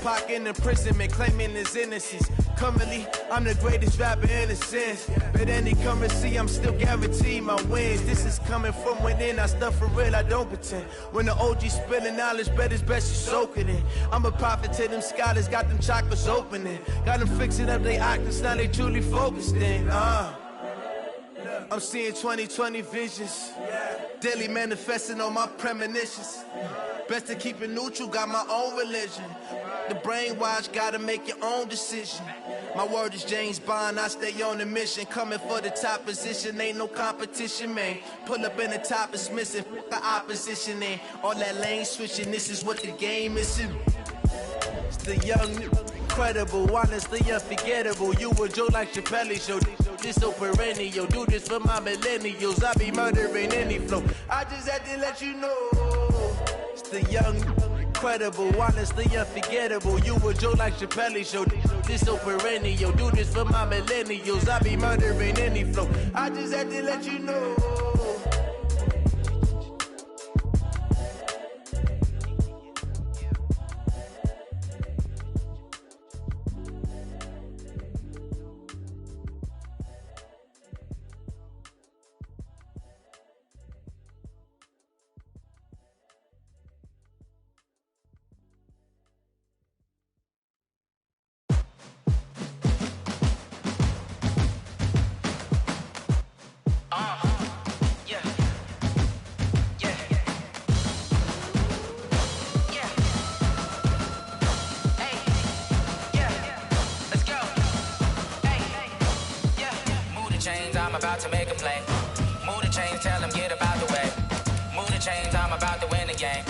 Pac in imprisonment, claiming his innocence. Currently, I'm the greatest rapper in a sense. But any currency, I'm still guaranteed my wins. This is coming from within, I stuff for real, I don't pretend. When the OG spilling knowledge, bet it's best you soak it in. I'm a prophet to them scholars, got them chakras opening. Got them fixing up their octaves, now they truly focused in. I'm seeing 2020 visions. Daily manifesting on my premonitions. Best to keep it neutral, got my own religion. The brainwash, gotta make your own decision. My word is James Bond, I stay on a mission. Coming for the top position, ain't no competition, man. Pull up in the top, it's missing, the opposition ain't. All that lane switching, this is what the game is. It's the young, incredible, honestly unforgettable. You a Joe like Chappelle show. This so perennial, do this for my millennials. I be murdering any flow. I just had to let you know. It's the young, incredible, honestly unforgettable. You a Joe like Chappelle show. This so perennial, do this for my millennials. I be murdering any flow. I just had to let you know. I'm about to make a play. Move the chains, tell them get about the way. Move the chains, I'm about to win the game.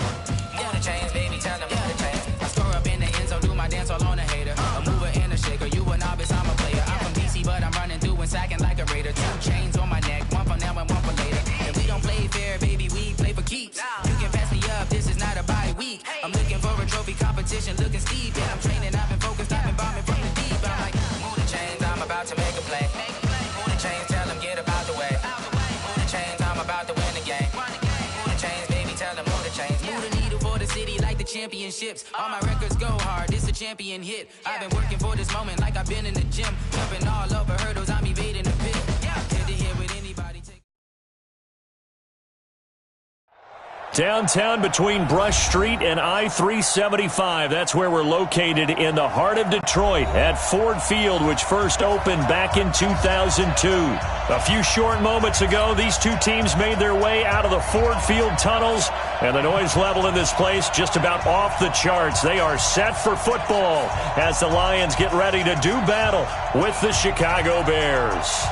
Move the chains, baby, tell them move the chains. I score up in the end zone, do my dance all on a hater. A mover and a shaker, you a novice, I'm a player. I'm from DC, but I'm running through and sacking like a raider. 2 chains on my neck, one for now and one for later. And we don't play fair, baby, we play for keeps. You can pass me up, this is not a bye week. I'm looking for a trophy competition, looking steep. And I'm training, I've been focused, I've been bombing from the deep. I'm like, move the chains, I'm about to make a play. Move the chains, tell them get about the way. Move the chains, I'm about to win the game. Move the chains, baby, tell them move the chains. Move the needle for the city like the championships. All my records go hard, this a champion hit. I've been working for this moment like I've been in the gym. Jumping all over hurdles, I'm evading the pit. Good to hear with anybody. Downtown between Brush Street and I-375. That's where we're located in the heart of Detroit at Ford Field, which first opened back in 2002. A few short moments ago, these two teams made their way out of the Ford Field tunnels, and the noise level in this place just about off the charts. They are set for football as the Lions get ready to do battle with the Chicago Bears.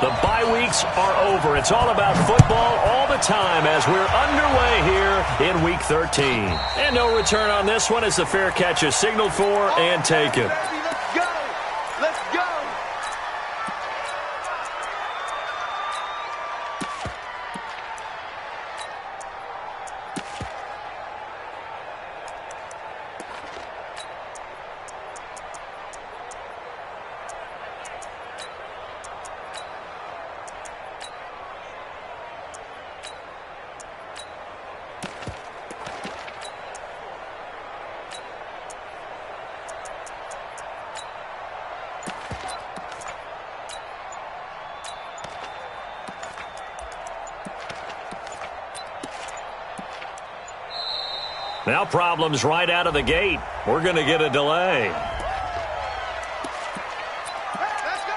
The bye weeks are over. It's all about football all the time as we're underway here in Week 13. And no return on this one as the fair catch is signaled for and taken. Let's go! Let's go! Now problems right out of the gate. We're going to get a delay. Let's go!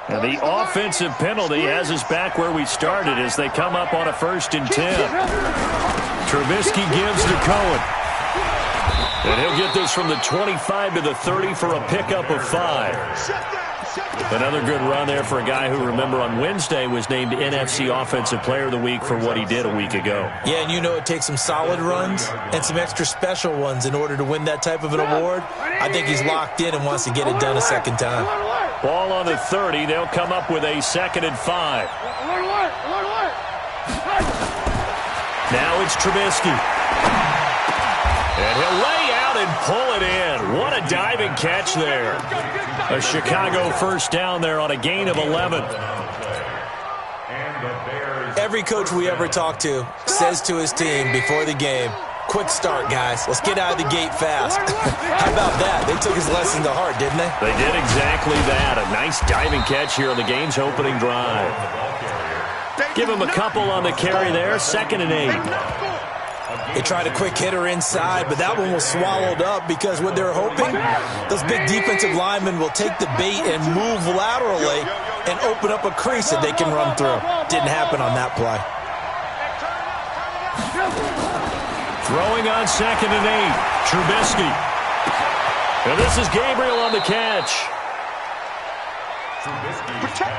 And the offensive penalty has us back where we started as they come up on a 1st and 10. Trubisky gives to Cohen. And he'll get this from the 25 to the 30 for a pickup of 5. Another good run there for a guy who, remember, on Wednesday was named NFC Offensive Player of the Week for what he did a week ago. Yeah, and you know it takes some solid runs and some extra special ones in order to win that type of an award. I think he's locked in and wants to get it done a second time. Ball on the 30. They'll come up with a 2nd and 5. Now it's Trubisky. And he'll lay out and pull it in. What a diving catch there. A Chicago first down there on a gain of 11. Every coach we ever talk to says to his team before the game, quick start, guys. Let's get out of the gate fast. How about that? They took his lesson to heart, didn't they? They did exactly that. A nice diving catch here on the game's opening drive. Give him a couple on the carry there. 2nd and 8. They tried a quick hitter inside, but that one was swallowed up because what they're hoping, those big defensive linemen will take the bait and move laterally and open up a crease that they can run through. Didn't happen on that play. Throwing on 2nd and 8. Trubisky. And this is Gabriel on the catch.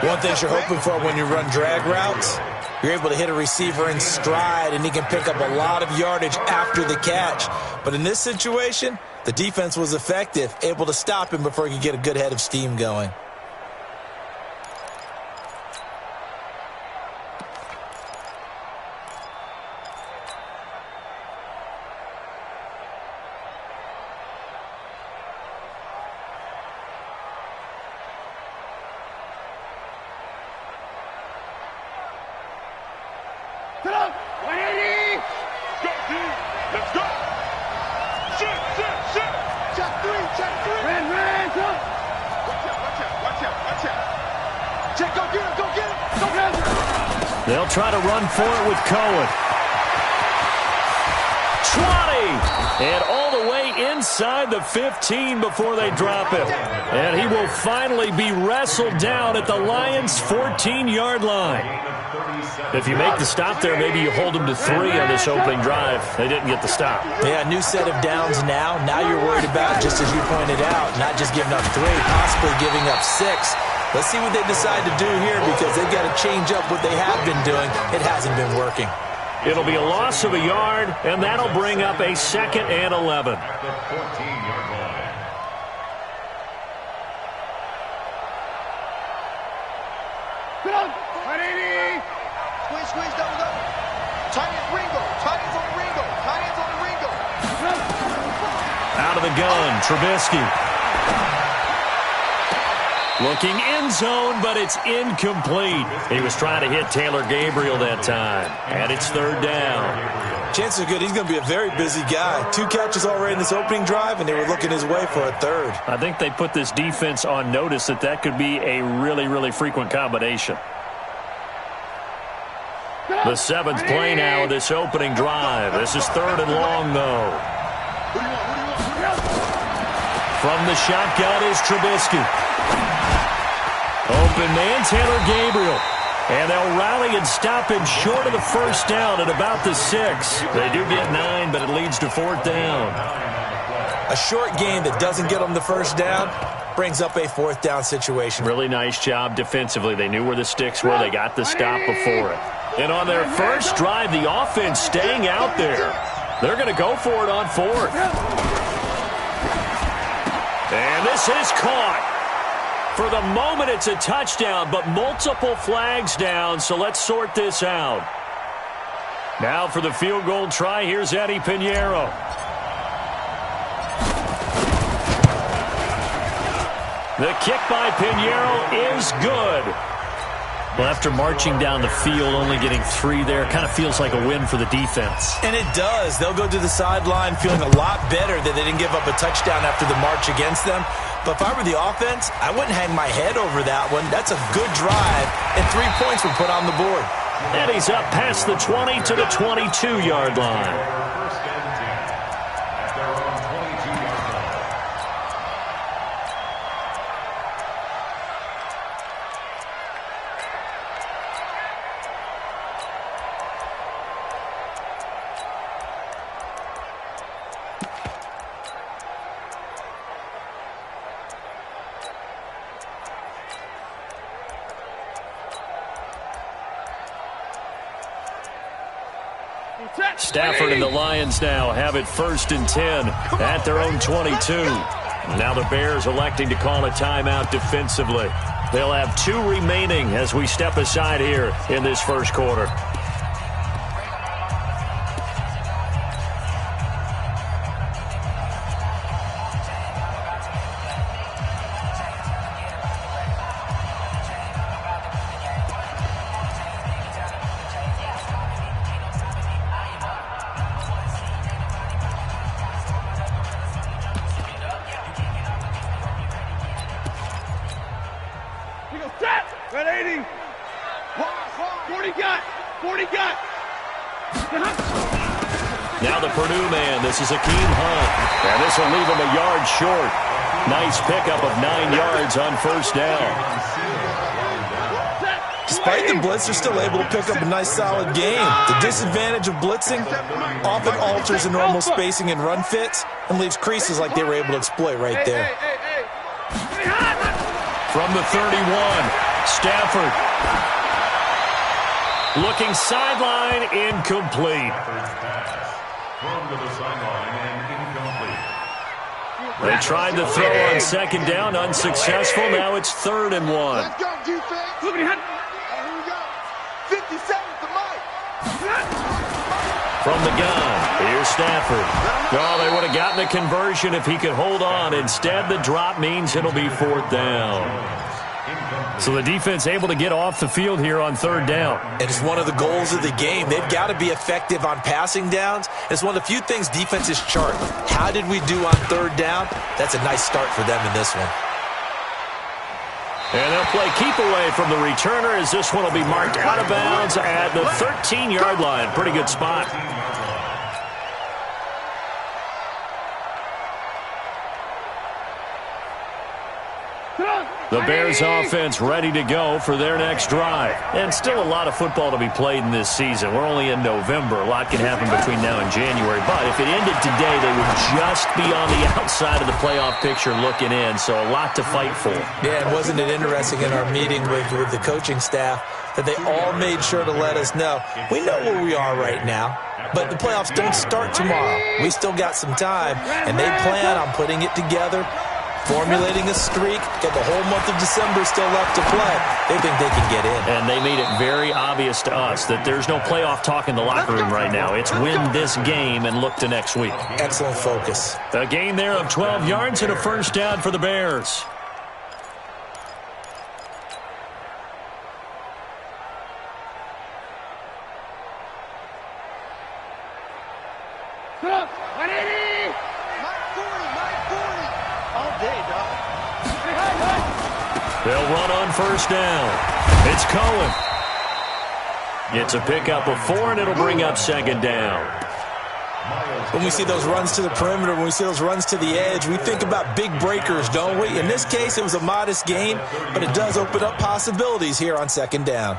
One thing you're hoping for when you run drag routes, you're able to hit a receiver in stride, and he can pick up a lot of yardage after the catch. But in this situation, the defense was effective, able to stop him before he could get a good head of steam going. They'll try to run for it with Cohen. 20! And all the way inside the 15 before they drop him. And he will finally be wrestled down at the Lions' 14-yard line. If you make the stop there, maybe you hold them to 3 on this opening drive. They didn't get the stop. Yeah, new set of downs now. Now you're worried about, just as you pointed out, not just giving up 3, possibly giving up 6. Let's see what they decide to do here because they've got to change up what they have been doing. It hasn't been working. It'll be a loss of a yard, and that'll bring up a 2nd and 11. Squeeze, double. Tight end Ringo. Out of the gun, Trubisky. Looking end zone, but it's incomplete. He was trying to hit Taylor Gabriel that time, and it's 3rd down. Chances are good. He's going to be a very busy guy. 2 catches already in this opening drive, and they were looking his way for a 3rd. I think they put this defense on notice that could be a really, really frequent combination. The 7th play now of this opening drive. This is 3rd and long, though. From the shotgun is Trubisky. Open man, Taylor Gabriel. And they'll rally and stop him short of the first down at about the 6. They do get 9, but it leads to 4th down. A short game that doesn't get them the first down brings up a 4th down situation. Really nice job defensively. They knew where the sticks were. They got the stop before it. And on their first drive, the offense staying out there. They're going to go for it on 4th. And this is caught. For the moment, it's a touchdown, but multiple flags down, so let's sort this out. Now for the field goal try, here's Eddie Pinheiro. The kick by Pinheiro is good. Well, after marching down the field, only getting 3 there, kind of feels like a win for the defense. And it does. They'll go to the sideline feeling a lot better that they didn't give up a touchdown after the march against them. But if I were the offense, I wouldn't hang my head over that one. That's a good drive, and 3 points were put on the board. And he's up past the 20 to the 22-yard line. Stafford and the Lions now have it 1st and 10 at their own 22. Now the Bears electing to call a timeout defensively. They'll have 2 remaining as we step aside here in this first quarter. Now the Purdue man, this is Akeem Hunt. And this will leave him a yard short. Nice pickup of 9 yards on first down. Despite the blitz, they're still able to pick up a nice solid game. The disadvantage of blitzing often alters the normal spacing and run fits and leaves creases like they were able to exploit right there. From the 31, Stafford. Looking sideline, incomplete. They tried to throw on second down, unsuccessful. Now it's 3rd and 1. Let's go, defense. Here we go. 57 to Mike. From the gun, here's Stafford. Oh, they would have gotten a conversion if he could hold on. Instead, the drop means it'll be 4th down. So the defense able to get off the field here on 3rd down. And it's one of the goals of the game. They've got to be effective on passing downs. It's one of the few things defenses chart. How did we do on 3rd down? That's a nice start for them in this one. And they'll play keep away from the returner as this one will be marked out of bounds at the 13-yard line. Pretty good spot. The Bears offense ready to go for their next drive. And still a lot of football to be played in this season. We're only in November. A lot can happen between now and January. But if it ended today, they would just be on the outside of the playoff picture looking in. So a lot to fight for. Yeah, and wasn't it interesting in our meeting with the coaching staff that they all made sure to let us know, we know where we are right now, but the playoffs don't start tomorrow. We still got some time, and they plan on putting it together, formulating a streak, get the whole month of December still left to play. They think they can get in. And they made it very obvious to us that there's no playoff talk in the locker room right now. It's win this game and look to next week. Excellent focus. A gain there of 12 yards and a first down for the Bears. They'll run on first down. It's Cohen. It's a pickup of 4, and it'll bring up 2nd down. When we see those runs to the perimeter, when we see those runs to the edge, we think about big breakers, don't we? In this case, it was a modest gain, but it does open up possibilities here on 2nd down.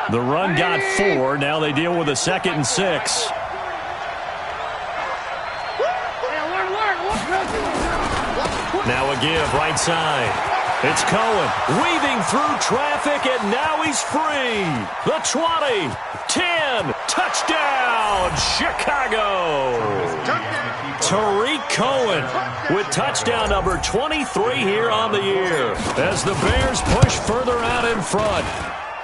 The run got 4. Now they deal with a 2nd and 6. Now a give right side. It's Cohen weaving through traffic, and now he's free. The 20, 10, touchdown, Chicago. Tariq Cohen with touchdown number 23 here on the year as the Bears push further out in front.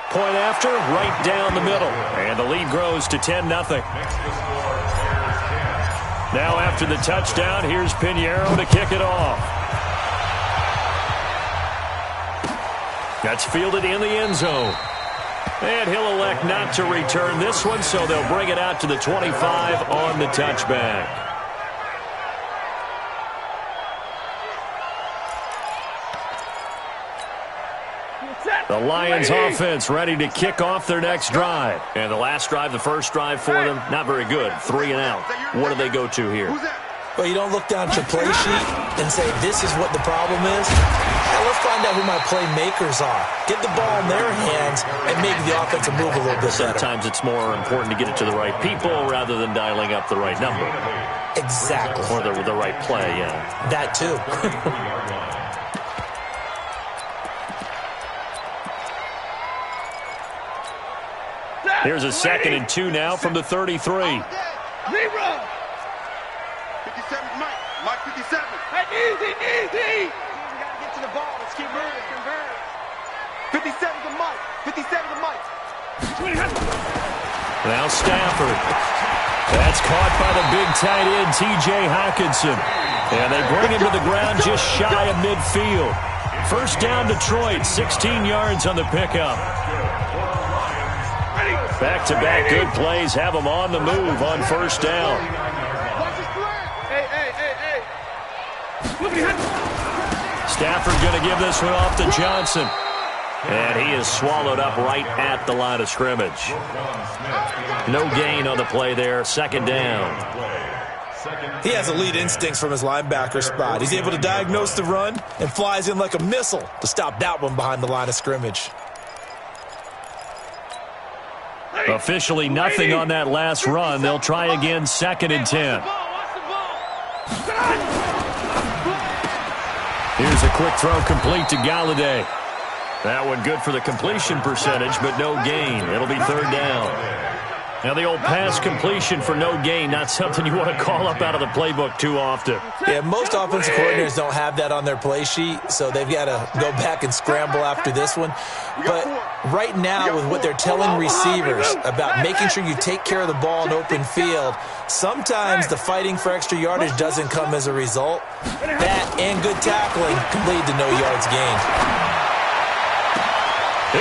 Point after, right down the middle. And the lead grows to 10-0. Now after the touchdown, here's Pinheiro to kick it off. That's fielded in the end zone. And he'll elect not to return this one, so they'll bring it out to the 25 on the touchback. The Lions offense ready to kick off their next drive. And the last drive, the first drive for them, not very good. 3 and out. What do they go to here? Well, you don't look down at your play sheet and say, this is what the problem is. Now, let's find out who my playmakers are. Get the ball in their hands and make the offensive move a little bit better. Sometimes it's more important to get it to the right people rather than dialing up the right number. Exactly. Or the right play, yeah. That too. Here's a 2nd and 2 now from the 33. 57 Mike 57. Hey, easy. We got to get to the ball. Let's keep moving. 57 to Mike. 57 to Mike. Now Stafford. That's caught by the big tight end, T.J. Hockenson. And they bring him to the ground just shy of midfield. First down Detroit, 16 yards on the pickup. Back-to-back good plays have them on the move on first down. Stafford going to give this one off to Johnson. And he is swallowed up right at the line of scrimmage. No gain on the play there. Second down. He has elite instincts from his linebacker spot. He's able to diagnose the run and flies in like a missile to stop that one behind the line of scrimmage. Officially nothing on that last run. They'll try again, 2nd and 10. Here's a quick throw complete to Galladay. That one good for the completion percentage, but no gain. It'll be 3rd down. Now the old pass completion for no gain, not something you want to call up out of the playbook too often. Yeah, most offensive coordinators don't have that on their play sheet, so they've got to go back and scramble after this one. But right now, with what they're telling receivers about making sure you take care of the ball in open field, sometimes the fighting for extra yardage doesn't come as a result. That and good tackling can lead to no yards gained.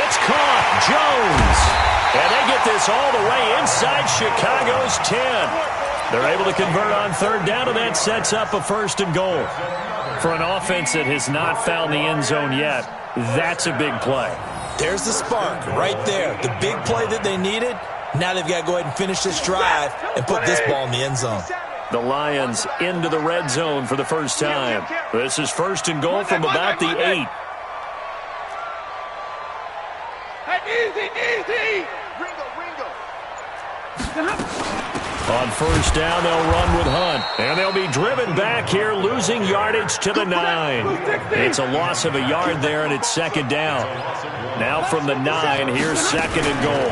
It's caught. Jones. And they get this all the way inside Chicago's 10. They're able to convert on 3rd down, and that sets up a 1st and goal. For an offense that has not found the end zone yet, that's a big play. There's the spark right there. The big play that they needed. Now they've got to go ahead and finish this drive and put this ball in the end zone. The Lions into the red zone for the first time. This is 1st and goal from about the 8. Easy. On 1st down, they'll run with Hunt. And they'll be driven back here, losing yardage to the 9. It's a loss of a yard there, and it's 2nd down. Now from the 9, here's 2nd and goal.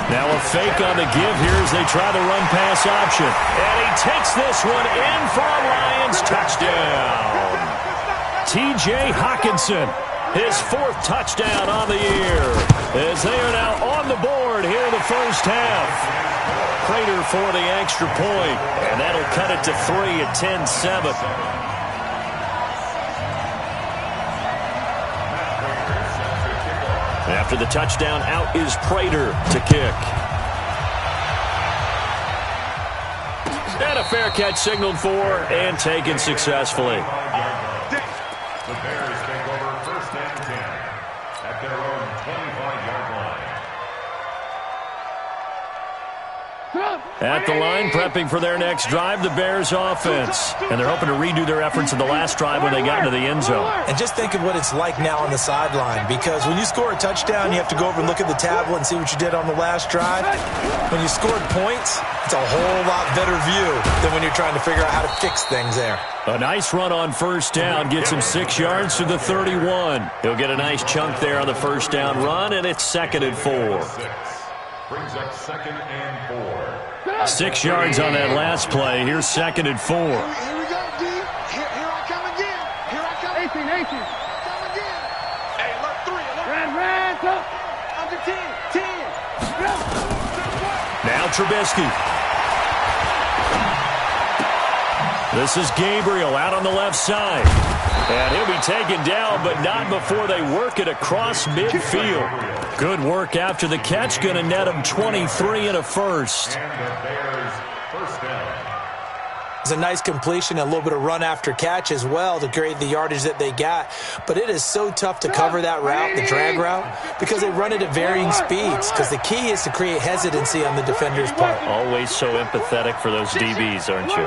Now a fake on the give here as they try the run-pass option. And he takes this one in for a Lions touchdown. T.J. Hockenson, his 4th touchdown on the year, as they are now on the board here in the first half. Prater for the extra point, and that'll cut it to 3 at 10-7. After the touchdown, out is Prater to kick. And a fair catch signaled for and taken successfully. The Bears take over 1st and 10 at their own 25-yard line. At the line, prepping for their next drive, the Bears offense. And they're hoping to redo their efforts in the last drive when they got into the end zone. And just think of what it's like now on the sideline, because when you score a touchdown, you have to go over and look at the tablet and see what you did on the last drive. When you scored points, it's a whole lot better view than when you're trying to figure out how to fix things there. A nice run on 1st down gets him 6 yards to the 31. He'll get a nice chunk there on the 1st down run, and it's 2nd and 4. Brings up 2nd and 4. 6 yards on that last play. Here's 2nd and 4. Here we go, D. Here I come again. Here I come. 18. Come again. Hey, look, 3. Red, go. Under 10. Now Trubisky. This is Gabriel out on the left side. And he'll be taken down, but not before they work it across midfield. Good work after the catch. Going to net him 23 and a first. And the Bears' 1st down. It's a nice completion and a little bit of run after catch as well to create the yardage that they got. But it is so tough to cover that route, the drag route, because they run it at varying speeds. Because the key is to create hesitancy on the defender's part. Always so empathetic for those DBs, aren't you?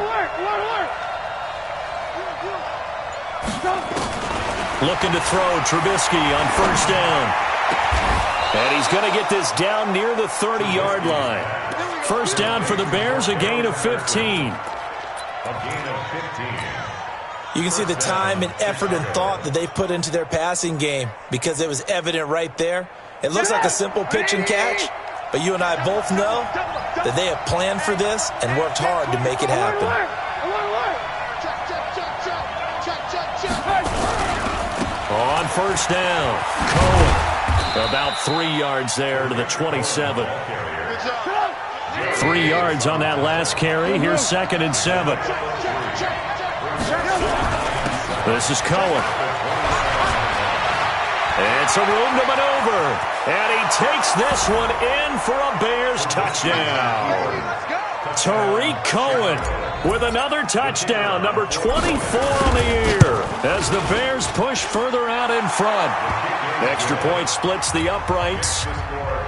Looking to throw Trubisky on 1st down. And he's going to get this down near the 30-yard line. 1st down for the Bears, a gain of 15. You can see the time and effort and thought that they put into their passing game because it was evident right there. It looks like a simple pitch and catch, but you and I both know that they have planned for this and worked hard to make it happen. On 1st down, Cohen. About 3 yards there to the 27. 3 yards on that last carry. Here's 2nd and 7. This is Cohen. It's a room to maneuver. And he takes this one in for a Bears touchdown. Tariq Cohen with another touchdown, number 24 on the year, as the Bears push further out in front. Extra point splits the uprights,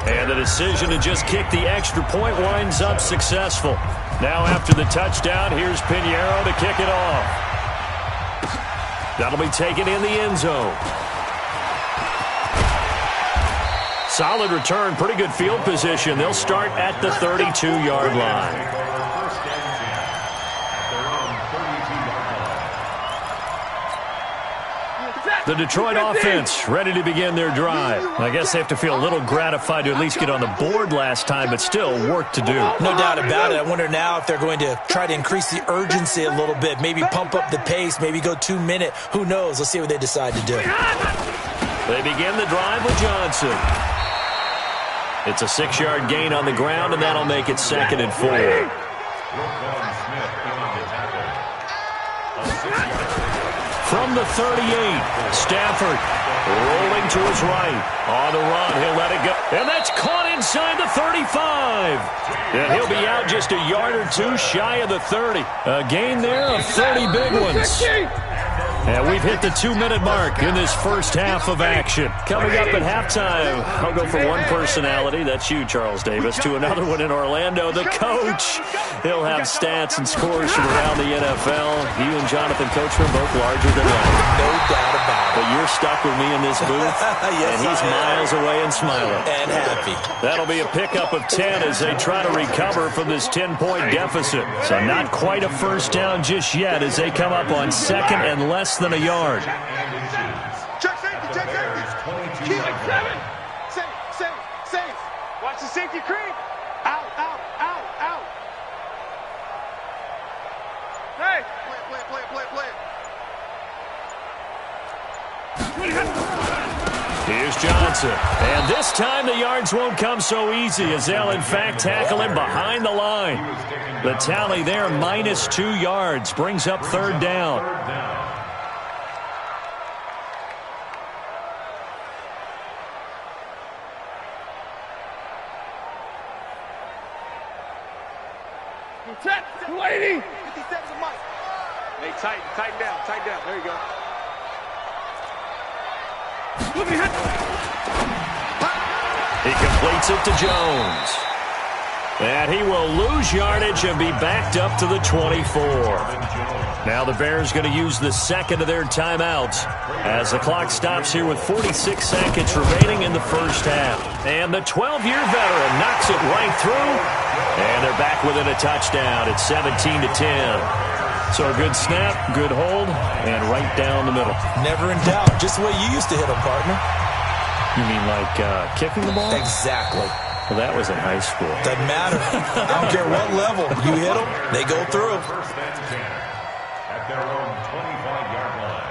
and the decision to just kick the extra point winds up successful. Now after the touchdown, here's Pinheiro to kick it off. That'll be taken in the end zone. Solid return, pretty good field position. They'll start at the 32-yard line. The Detroit offense ready to begin their drive. I guess they have to feel a little gratified to at least get on the board last time, but still work to do. No doubt about it. I wonder now if they're going to try to increase the urgency a little bit, maybe pump up the pace, maybe go 2-minute. Who knows? Let's see what they decide to do. They begin the drive with Johnson. It's a 6-yard gain on the ground, and that'll make it 2nd and 4. From the 38, Stafford rolling to his right. On the run, he'll let it go. And that's caught inside the 35. And he'll be out just a yard or two shy of the 30. A gain there of 30 big ones. And we've hit the 2-minute mark in this first half of action. Coming up at halftime, I'll go from one personality, that's you, Charles Davis, to another one in Orlando, the coach. He'll have stats and scores from around the NFL. You and Jonathan Coachman both larger than life. No doubt about it. But you're stuck with me in this booth, yes, and he's miles away and smiling. And happy. That'll be a pickup of 10 as they try to recover from this 10-point deficit. So not quite a first down just yet as they come up on 2nd and less than a yard. Check safety, check safety. Keep it 7. Safe. Watch the safety creep. Out. Hey. Play. Here's Johnson. And this time the yards won't come so easy as they'll in fact tackle him behind the line. The tally there, minus 2 yards, brings up 3rd down. Lady. 57's a mic. Hey, tighten down. There you go. He completes it to Jones. And he will lose yardage and be backed up to the 24. Now the Bears going to use the 2nd of their timeouts as the clock stops here with 46 seconds remaining in the first half. And the 12-year veteran knocks it right through. And they're back within a touchdown. It's 17-10. So a good snap, good hold, and right down the middle. Never in doubt. Just the way you used to hit them, partner. You mean like kicking the ball? Exactly. Well, that was in high school. Doesn't matter. I don't care what level. You hit them, they go through. First and 10 at their own 25-yard line.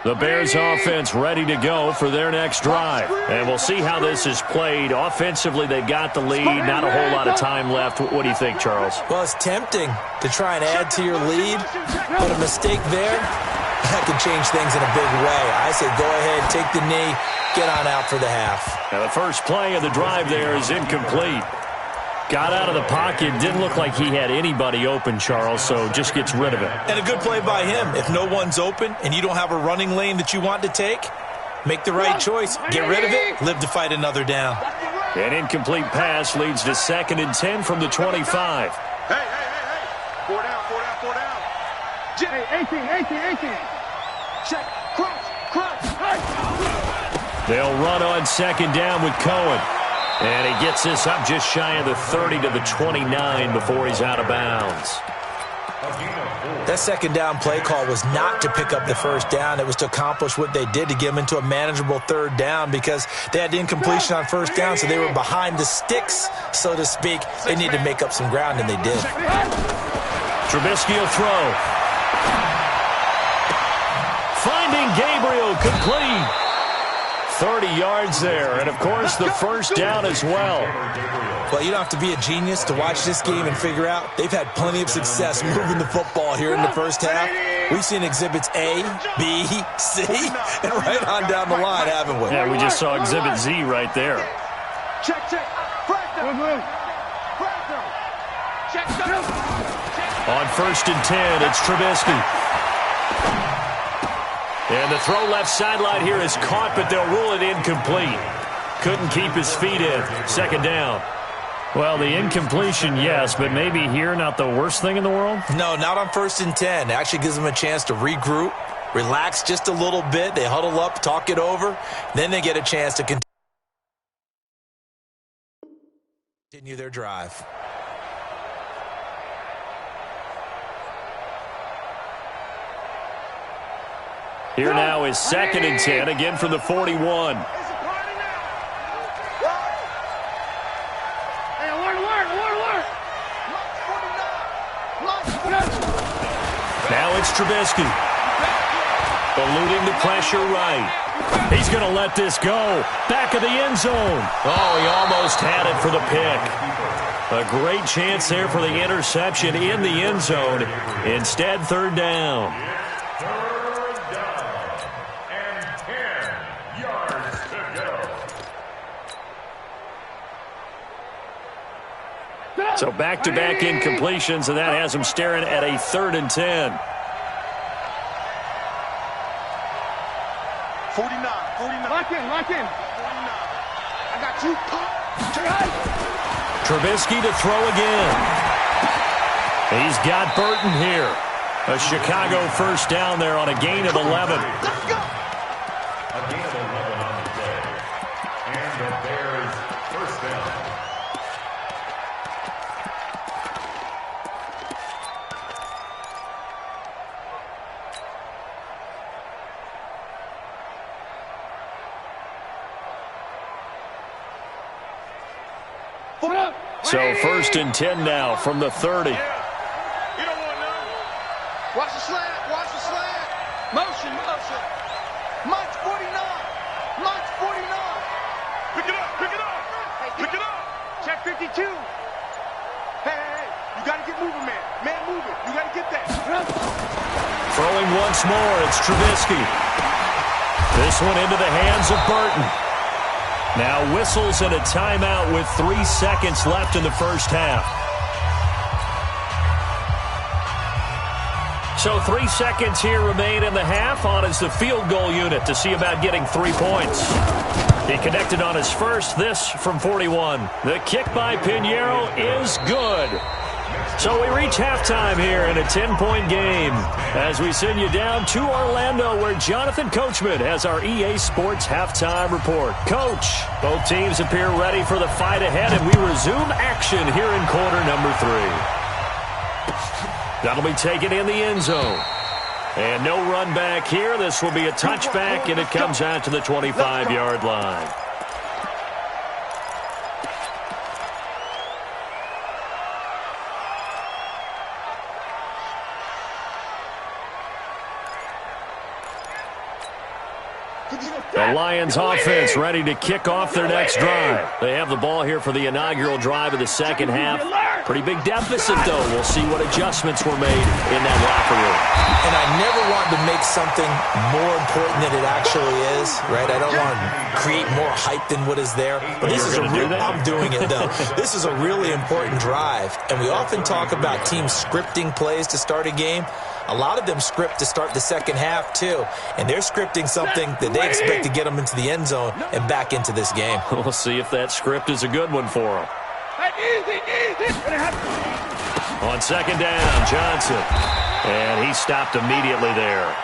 The Bears offense ready to go for their next drive. And we'll see how this is played. Offensively, they got the lead. Not a whole lot of time left. What do you think, Charles? Well, it's tempting to try and add to your lead, but a mistake there, that can change things in a big way. I say go ahead, take the knee, get on out for the half. Now, the first play of the drive there is incomplete. Got out of the pocket. Didn't look like he had anybody open, Charles, so just gets rid of it. And a good play by him. If no one's open and you don't have a running lane that you want to take, make the right choice. Get rid of it. Live to fight another down. An incomplete pass leads to 2nd and 10 from the 25. Hey. 4 down. Hey, 18. Check. Crunch. They'll run on 2nd down with Cohen. And he gets this up just shy of the 30 to the 29 before he's out of bounds. That 2nd down play call was not to pick up the first down. It was to accomplish what they did to get them into a manageable 3rd down because they had incompletion on 1st down, so they were behind the sticks, so to speak. They needed to make up some ground, and they did. Trubisky will throw. Finding Gabriel, complete. 30 yards there, and of course the first down as well. Well, you don't have to be a genius to watch this game and figure out they've had plenty of success moving the football here in the first half. We've seen exhibits A, B, C, and right on down the line, haven't we? Yeah, we just saw exhibit Z right there. Check. On 1st and 10, it's Trubisky. And the throw left sideline here is caught, but they'll rule it incomplete. Couldn't keep his feet in. 2nd down. Well, the incompletion, yes, but maybe here not the worst thing in the world? No, not on 1st and 10. It actually gives them a chance to regroup, relax just a little bit. They huddle up, talk it over. Then they get a chance to continue their drive. Here now is 2nd and 10, again from the 41. Now it's Trubisky. Eluding the pressure right. He's going to let this go. Back of the end zone. Oh, he almost had it for the pick. A great chance there for the interception in the end zone. Instead, 3rd down. So back-to-back incompletions, and that has him staring at a 3rd and 10. 49. Lock in. 49. I got you. Trubisky to throw again. He's got Burton here. A Chicago 1st down there on a gain of 11. Let's go. A gain of 11 on the day. And the Bears 1st down. So 1st and 10 now from the 30. You don't want none. Watch the slant. Motion. Mike's 49. Pick it up. Check 52. Hey, you got to get moving, man. Man moving. You got to get that. Throwing once more, it's Trubisky. This one into the hands of Burton. Now whistles and a timeout with 3 seconds left in the 1st half. So 3 seconds here remain in the half. On is the field goal unit to see about getting 3 points. He connected on his first, this from 41. The kick by Pinheiro is good. So we reach halftime here in a 10-point game as we send you down to Orlando where Jonathan Coachman has our EA Sports halftime report. Coach, both teams appear ready for the fight ahead, and we resume action here in quarter number 3. That'll be taken in the end zone. And no run back here. This will be a touchback, and it comes out to the 25-yard line. The Lions offense ready to kick off their next drive. They have the ball here for the inaugural drive of the 2nd half. Pretty big deficit, though. We'll see what adjustments were made in that locker room. And I never want to make something more important than it actually is, right? I don't want to create more hype than what is there. But this is I'm doing it, though. This is a really important drive. And we often talk about teams scripting plays to start a game. A lot of them script to start the 2nd half, too. And they're scripting something that they expect to get them into the end zone and back into this game. We'll see if that script is a good one for them. On 2nd down, Johnson. And he stopped immediately there.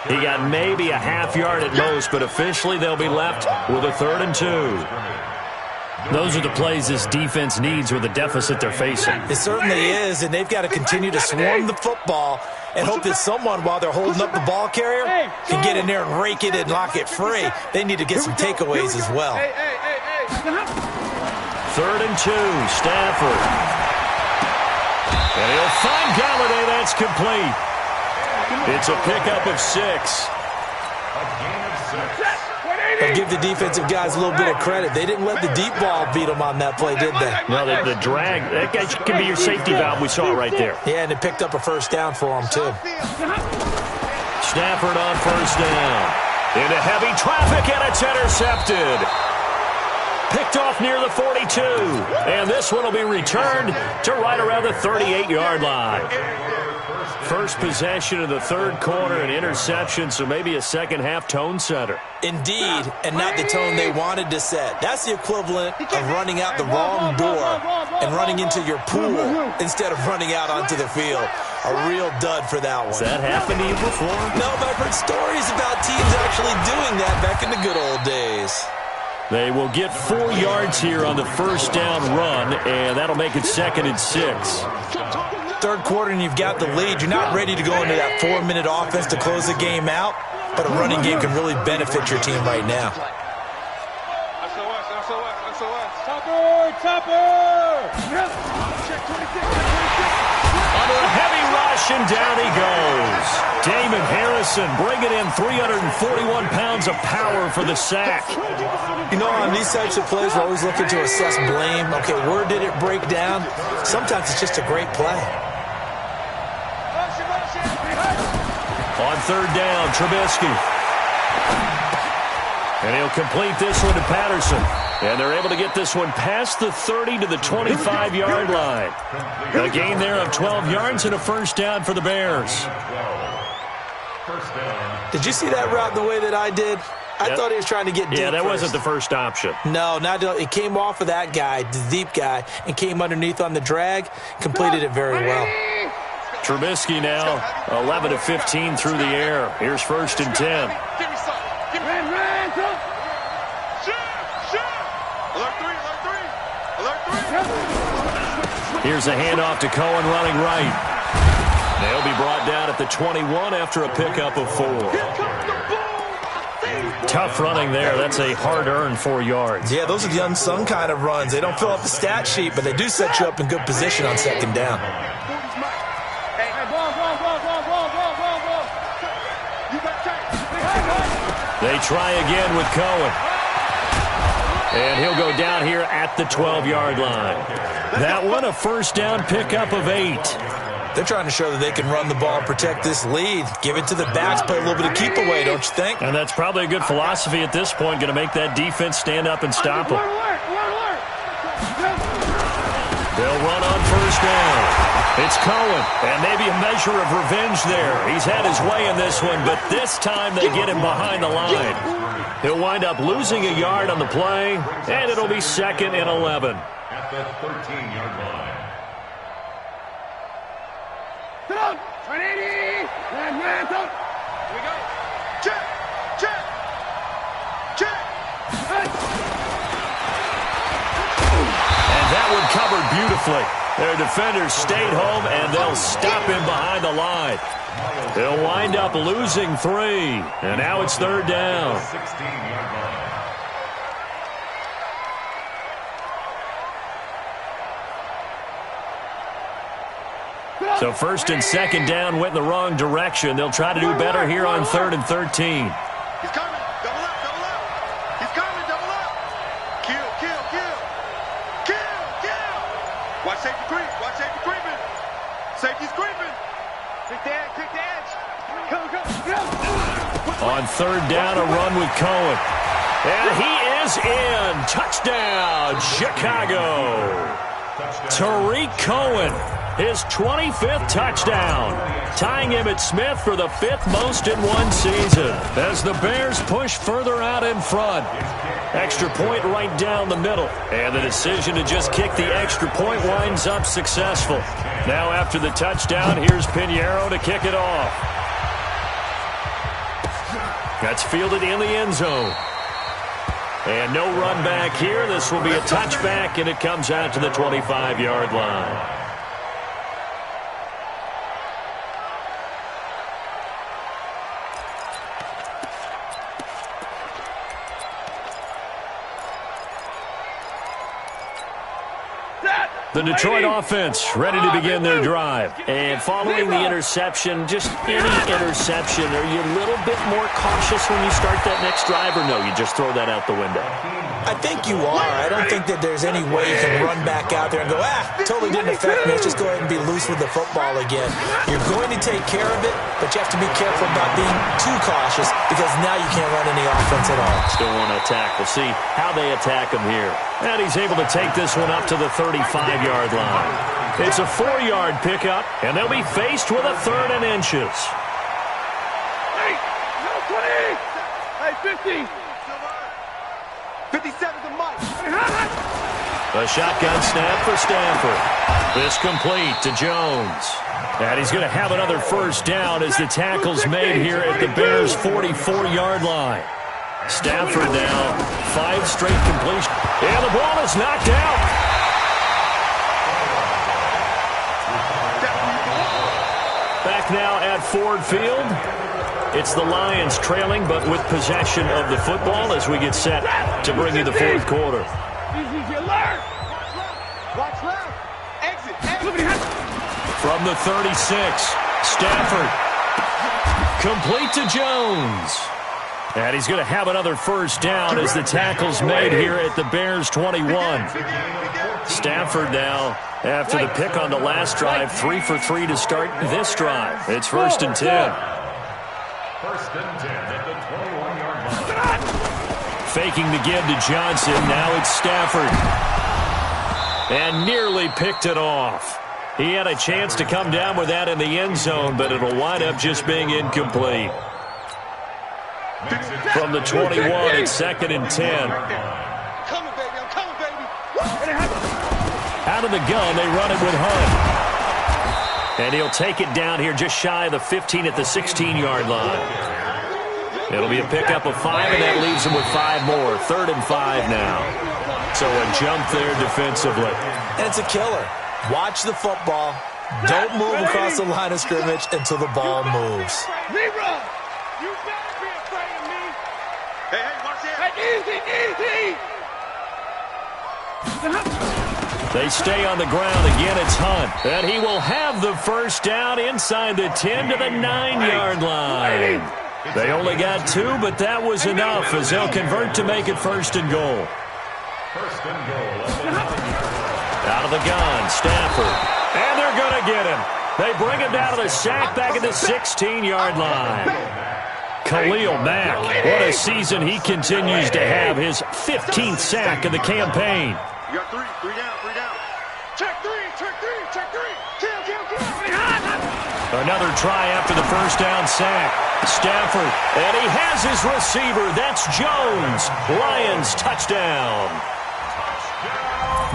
He got maybe a half yard at most, but officially they'll be left with a 3rd and 2. Those are the plays this defense needs with the deficit they're facing. It certainly is, and they've got to continue to swarm the football and hope that someone, while they're holding up the ball carrier, can get in there and rake it and lock it free. They need to get some takeaways as well. 3rd and 2, Stafford. And he'll find Galladay. That's complete. It's a pickup of 6. A gain of 6. I'll give the defensive guys a little bit of credit. They didn't let the deep ball beat them on that play, did they? No, the drag, that can be your safety valve. We saw it right there. Yeah, and it picked up a first down for them, too. Stafford on first down. Into heavy traffic, and it's intercepted. Picked off near the 42. And this one will be returned to right around the 38-yard line. First possession of the third quarter, an interception, so maybe a second-half tone setter. Indeed, and not the tone they wanted to set. That's the equivalent of running out the wrong door and running into your pool instead of running out onto the field. A real dud for that one. Has that happened to you before? No, but I've heard stories about teams actually doing that back in the good old days. They will get 4 yards here on the first down run, and that'll make it 2nd and 6. Third quarter and you've got the lead. You're not ready to go into that 4-minute offense to close the game out, but a running game can really benefit your team right now. Under a heavy rush, and down he goes. Damon Harrison bringing in 341 pounds of power for the sack. You know, on these types of plays, we're always looking to assess blame. Okay, where did it break down? Sometimes it's just a great play. On third down, Trubisky. And he'll complete this one to Patterson. And they're able to get this one past the 30 to the 25-yard line. A gain there of 12 yards and a first down for the Bears. Did you see that route the way that I did? I thought he was trying to get deep. Yeah, that first. wasn't the first option. No, it came off of that guy, the deep guy, and came underneath on the drag, completed it very well. Trubisky now 11 of 15 through the air. Here's 1st and 10. Here's a handoff to Cohen running right. They'll be brought down at the 21 after a pickup of 4. Tough running there. That's a hard-earned 4 yards. Yeah, those are the unsung kind of runs. They don't fill up the stat sheet, but they do set you up in good position on 2nd down. They try again with Cohen. And he'll go down here at the 12-yard line. That one, a first down pickup of 8. They're trying to show that they can run the ball and protect this lead. Give it to the backs, play a little bit of keep away, don't you think? And that's probably a good philosophy at this point, going to make that defense stand up and stop them. They'll run on first down. It's Cohen, and maybe a measure of revenge there. He's had his way in this one, but this time they get him behind the line. He'll wind up losing a yard on the play, and it'll be 2nd and 11. At the 13-yard line. Sit down. 180. Man, Here we go. Check. And that one covered beautifully. Their defenders stayed home, and they'll stop him behind the line. They'll wind up losing 3, and now it's 3rd down. 16-yard line. So 1st and 2nd down went in the wrong direction. They'll try to do better here on 3rd and 13. He's coming. Double up. He's coming. Double up. Kill. Watch safety creep. Creeping. Safety's creeping. Quick the edge. Go. On 3rd down, a run with Cohen. And he is in. Touchdown, Chicago. Tariq Cohen, his 25th touchdown, tying him at Smith for the 5th most in one season as the Bears push further out in front. Extra point right down the middle, and the decision to just kick the extra point winds up successful. Now after the touchdown, here's Pinheiro to kick it off. That's fielded in the end zone. And no run back here. This will be a touchback, and it comes out to the 25-yard line. The The Detroit offense ready to begin their drive. And following the interception, just any interception, are you a little bit more cautious when you start that next drive, or no, you just throw that out the window? I think you are. I don't think that there's any way you can run back out there and go, totally didn't affect me. Let's just go ahead and be loose with the football again. You're going to take care of it, but you have to be careful about being too cautious because now you can't run any offense at all. Still want to attack. We'll see how they attack him here. And he's able to take this one up to the 35-yard line. It's a 4-yard pickup, and they'll be faced with a 3rd and inches. Hey, no 20. Hey, 50. 57's the mic. A shotgun snap for Stanford. This complete to Jones. And he's going to have another first down as the tackle's made here at the Bears' 44-yard line. Stanford now, 5 straight completions. And the ball is knocked out. Back now at Ford Field. It's the Lions trailing, but with possession of the football as we get set to bring you the 4th quarter. From the 36, Stafford. Complete to Jones. And he's going to have another first down as the tackle's made here at the Bears' 21. Stafford now, after the pick on the last drive, 3 for 3 to start this drive. It's 1st and 10. First and 10 at the 21-yard line. Faking the give to Johnson. Now it's Stafford. And nearly picked it off. He had a chance to come down with that in the end zone, but it'll wind up just being incomplete. From the 21, it's 2nd and 10. I'm coming, baby. I'm coming, baby. Out of the gun, they run it with Hunt. And he'll take it down here just shy of the 15 at the 16-yard line. It'll be a pickup of 5, and that leaves him with 5 more. 3rd and 5 now. So a jump there defensively. And it's a killer. Watch the football. Don't move across the line of scrimmage until the ball moves. Libra, you better be afraid of me. Hey, watch that. Hey, easy. They stay on the ground. Again, it's Hunt. And he will have the first down inside the 10 to the 9-yard line. They only got 2, but that was enough as they'll convert to make it 1st and goal. First and goal. Out of the gun, Stafford. And they're going to get him. They bring him down to the sack back at the 16-yard line. Khalil Mack, what a season he continues to have. His 15th sack of the campaign. You got 3 down. Check 3. Kill. Another try after the first down sack. Stafford, and he has his receiver. That's Jones. Lions touchdown.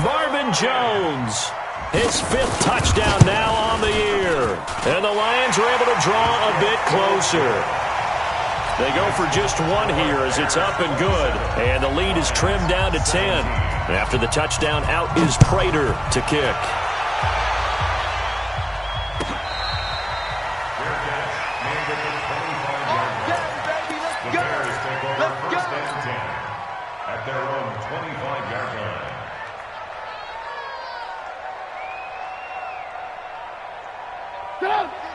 Marvin Jones, his 5th touchdown now on the year. And the Lions are able to draw a bit closer. They go for just 1 here as it's up and good. And the lead is trimmed down to 10. After the touchdown, out is Prater to kick. The Bears take over 1st and 10 at their own 25-yard line.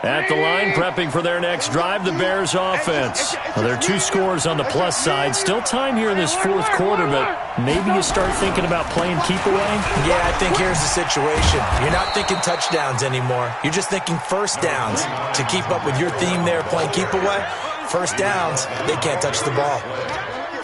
At the line, prepping for their next drive, the Bears offense. Well, there are 2 scores on the plus side. Still time here in this 4th quarter, but maybe you start thinking about playing keep away? Yeah, I think here's the situation. You're not thinking touchdowns anymore. You're just thinking first downs. To keep up with your theme there, playing keep away, first downs, they can't touch the ball.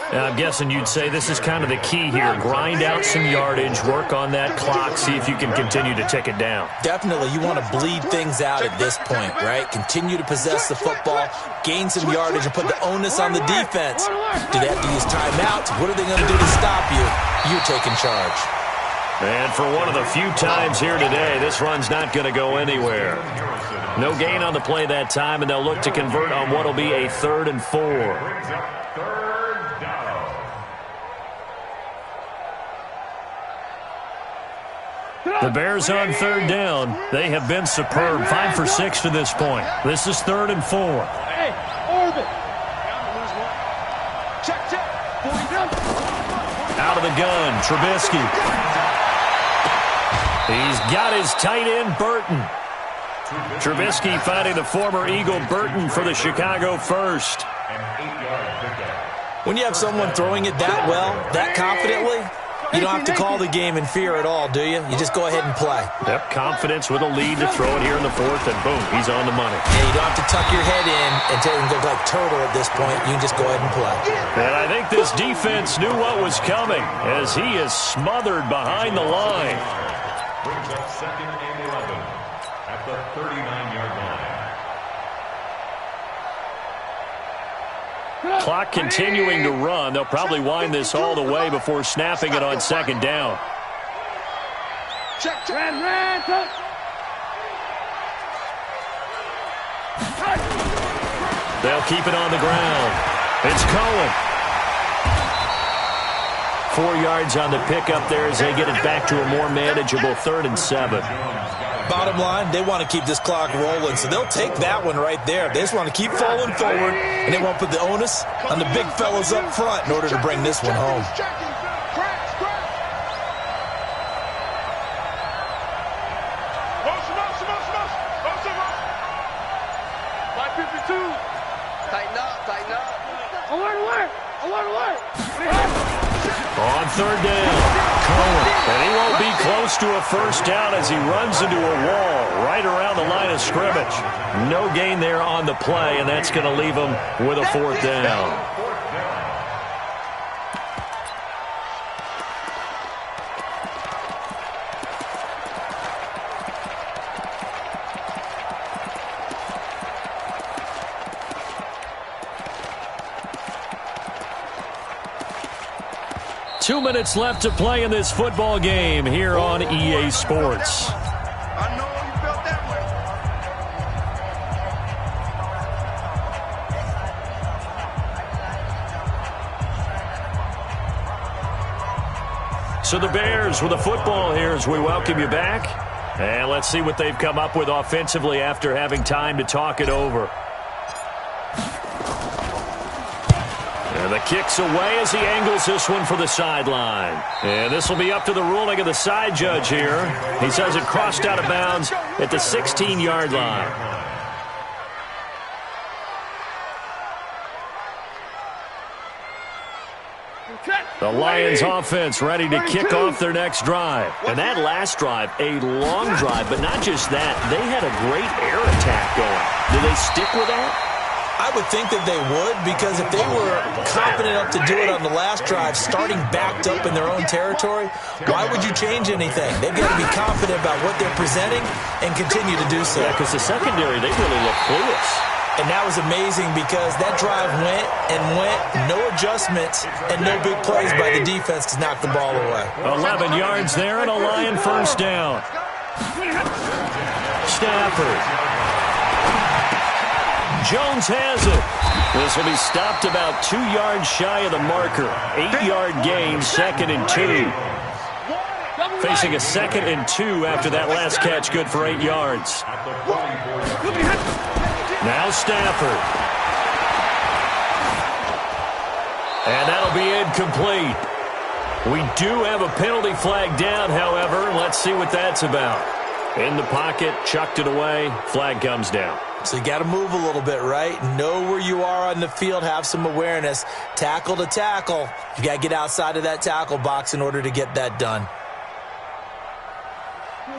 I'm guessing you'd say this is kind of the key here. Grind out some yardage, work on that clock, see if you can continue to tick it down. Definitely, you want to bleed things out at this point, right? Continue to possess the football, gain some yardage, and put the onus on the defense. Do they have to use timeouts? What are they going to do to stop you? You're taking charge. And for one of the few times here today, this run's not going to go anywhere. No gain on the play that time, and they'll look to convert on what will be a 3rd and 4. The Bears on 3rd down. They have been superb. 5 for 6 to this point. This is 3rd and 4. Hey, orbit. Check. Out of the gun, Trubisky. He's got his tight end, Burton. Trubisky finding the former Eagle Burton for the Chicago first. When you have someone throwing it that well, that confidently, you don't have to call the game in fear at all, do you? You just go ahead and play. Yep, confidence with a lead to throw it here in the fourth, and boom, he's on the money. Yeah, you don't have to tuck your head in and look like turtle at this point. You can just go ahead and play. And I think this defense knew what was coming as he is smothered behind the line. Brings up 2nd and 11 at the 39-yard line. Clock continuing to run. They'll probably wind this all the way before snapping it on 2nd down. Check. They'll keep it on the ground. It's Cohen. 4 yards on the pickup there as they get it back to a more manageable 3rd and 7. Bottom line, they want to keep this clock rolling, so they'll take that one right there. They just want to keep falling forward, and they won't put the onus on the big fellas up front in order to bring this one home. On 3rd down, Cohen. And he won't be close to a first down as he runs into a wall right around the line of scrimmage. No gain there on the play, and that's going to leave him with a 4th down. 2 minutes left to play in this football game here on EA Sports. I know you felt that way. So the Bears with the football here as we welcome you back. And let's see what they've come up with offensively after having time to talk it over. And the kick's away as he angles this one for the sideline. And this will be up to the ruling of the side judge here. He says it crossed out of bounds at the 16-yard line. The Lions offense ready to kick off their next drive. And that last drive, a long drive, but not just that. They had a great air attack going. Do they stick with that? I would think that they would, because if they were confident enough to do it on the last drive, starting backed up in their own territory, why would you change anything? They've got to be confident about what they're presenting and continue to do so. Yeah, because the secondary, they really look clueless. And that was amazing because that drive went, no adjustments, and no big plays by the defense to knock the ball away. 11 yards there and a Lion first down. Stafford. Jones has it. This will be stopped about 2 yards shy of the marker. 8-yard gain, 2nd and 2. Facing a 2nd and 2 after that last catch, good for 8 yards. Now Stafford. And that'll be incomplete. We do have a penalty flag down, however. Let's see what that's about. In the pocket, chucked it away, flag comes down. So you got to move a little bit, right? Know where you are on the field, have some awareness. Tackle to tackle. You got to get outside of that tackle box in order to get that done.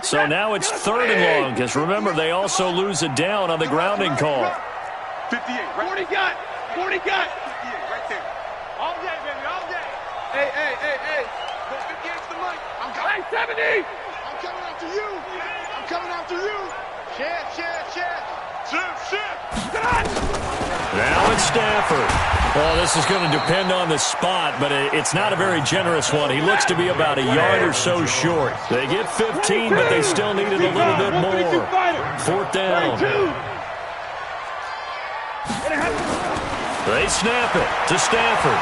So now it's 3rd and long, because remember, they also lose a down on the grounding call. 58, right? 40 got. 58, right there. All day, baby, all day. Hey. Go 58's the mic. I'm coming. Hey, 70. I'm coming after you. I'm coming after you. Share. Now it's Stafford. Well, this is going to depend on the spot, but it's not a very generous one. He looks to be about a yard or so short. They get 15, but they still needed a little bit more. 4th down. They snap it to Stafford.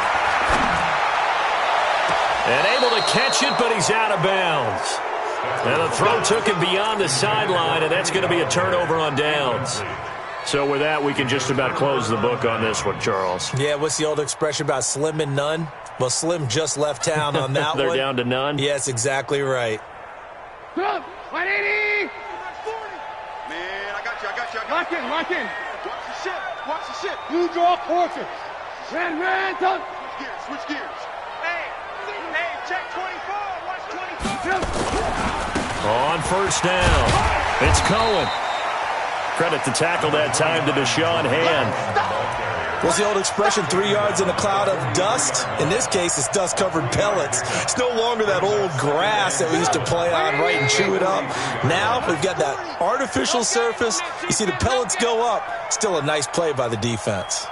And able to catch it, but he's out of bounds. And the throw took him beyond the sideline, and that's going to be a turnover on downs. So with that, we can just about close the book on this one, Charles. Yeah, what's the old expression about slim and none? Well, Slim just left town on that They're one. down to none? Yes, exactly right. Lock in. Watch the ship. You draw courses. Ran, done. Switch gears. Hey, check 24. Watch 24. On first down, it's Cohen. Credit the tackle that time to Deshaun Hand. What's the old expression, 3 yards in a cloud of dust? In this case, it's dust-covered pellets. It's no longer that old grass that we used to play on, right, and chew it up. Now we've got that artificial surface. You see the pellets go up. Still a nice play by the defense.